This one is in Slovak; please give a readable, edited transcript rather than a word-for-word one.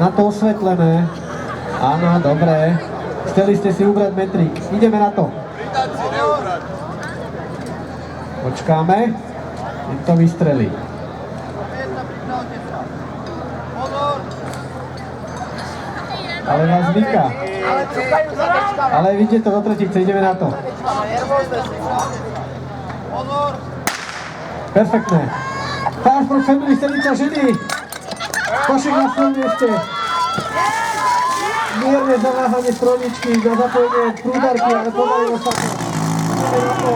Na to osvetlené. Áno, dobre. Chceli ste si ubrať metrík. Ideme na to. Počkáme. Keď to vystrelí. Ale vás zvyká. Ale vidíte to do tretice, ideme na to. Perfektné. Fast Pro Family, Senica ženy. Košek na svojom mieste. Mierne zaváhanie strojničky na zapojenie prúdarky, ale pomalilo sa to. Ideme na to.